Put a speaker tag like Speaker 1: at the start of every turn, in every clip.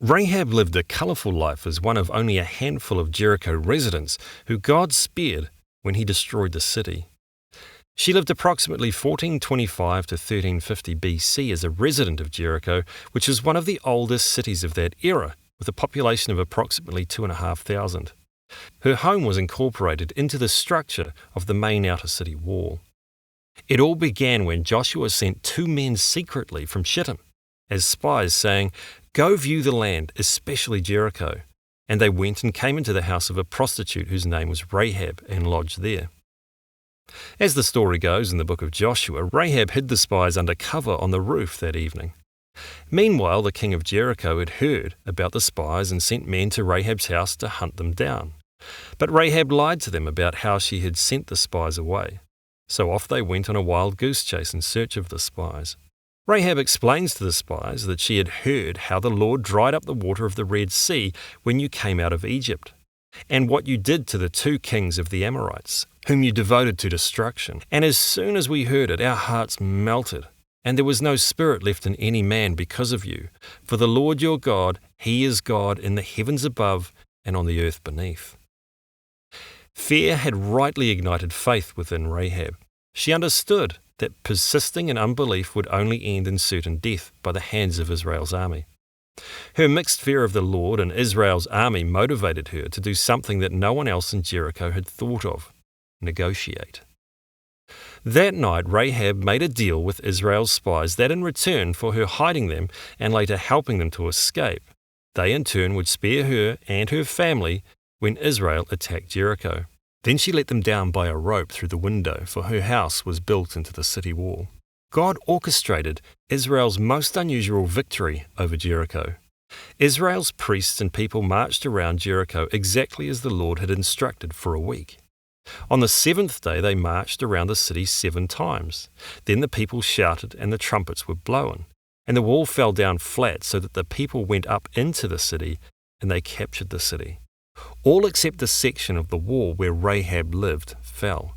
Speaker 1: Rahab lived a colourful life as one of only a handful of Jericho residents who God spared when he destroyed the city. She lived approximately 1425 to 1350 BC as a resident of Jericho, which is one of the oldest cities of that era, with a population of approximately 2,500. Her home was incorporated into the structure of the main outer city wall. It all began when Joshua sent two men secretly from Shittim as spies, saying, "Go view the land, especially Jericho." And they went and came into the house of a prostitute whose name was Rahab and lodged there. As the story goes in the book of Joshua, Rahab hid the spies under cover on the roof that evening. Meanwhile, the king of Jericho had heard about the spies and sent men to Rahab's house to hunt them down. But Rahab lied to them about how she had sent the spies away. So off they went on a wild goose chase in search of the spies. Rahab explains to the spies that she had heard how the Lord dried up the water of the Red Sea when you came out of Egypt, and what you did to the two kings of the Amorites, whom you devoted to destruction. And as soon as we heard it, our hearts melted, and there was no spirit left in any man because of you. For the Lord your God, He is God in the heavens above and on the earth beneath. Fear had rightly ignited faith within Rahab. She understood that persisting in unbelief would only end in certain death by the hands of Israel's army. Her mixed fear of the Lord and Israel's army motivated her to do something that no one else in Jericho had thought of: negotiate. That night, Rahab made a deal with Israel's spies that in return for her hiding them and later helping them to escape, they in turn would spare her and her family when Israel attacked Jericho. Then she let them down by a rope through the window, for her house was built into the city wall. God orchestrated Israel's most unusual victory over Jericho. Israel's priests and people marched around Jericho exactly as the Lord had instructed for a week. On the seventh day they marched around the city 7 times. Then the people shouted and the trumpets were blown, and the wall fell down flat so that the people went up into the city and they captured the city. All except the section of the wall where Rahab lived fell.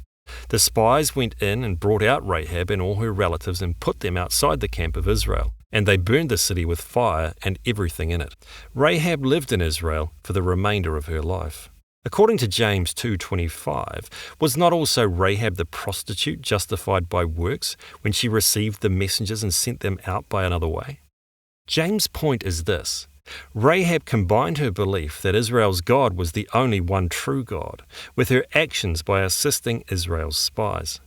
Speaker 1: The spies went in and brought out Rahab and all her relatives and put them outside the camp of Israel, and they burned the city with fire and everything in it. Rahab lived in Israel for the remainder of her life. According to James 2:25, was not also Rahab the prostitute justified by works when she received the messengers and sent them out by another way? James' point is this: Rahab combined her belief that Israel's God was the only one true God with her actions by assisting Israel's spies.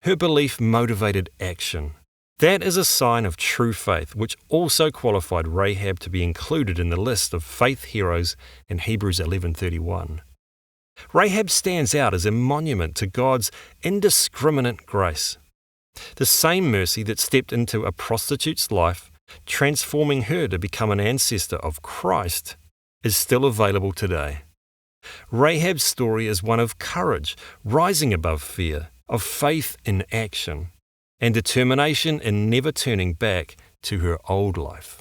Speaker 1: Her belief motivated action. That is a sign of true faith, which also qualified Rahab to be included in the list of faith heroes in Hebrews 11:31. Rahab stands out as a monument to God's indiscriminate grace. The same mercy that stepped into a prostitute's life, transforming her to become an ancestor of Christ, is still available today. Rahab's story is one of courage, rising above fear, of faith in action, and determination in never turning back to her old life.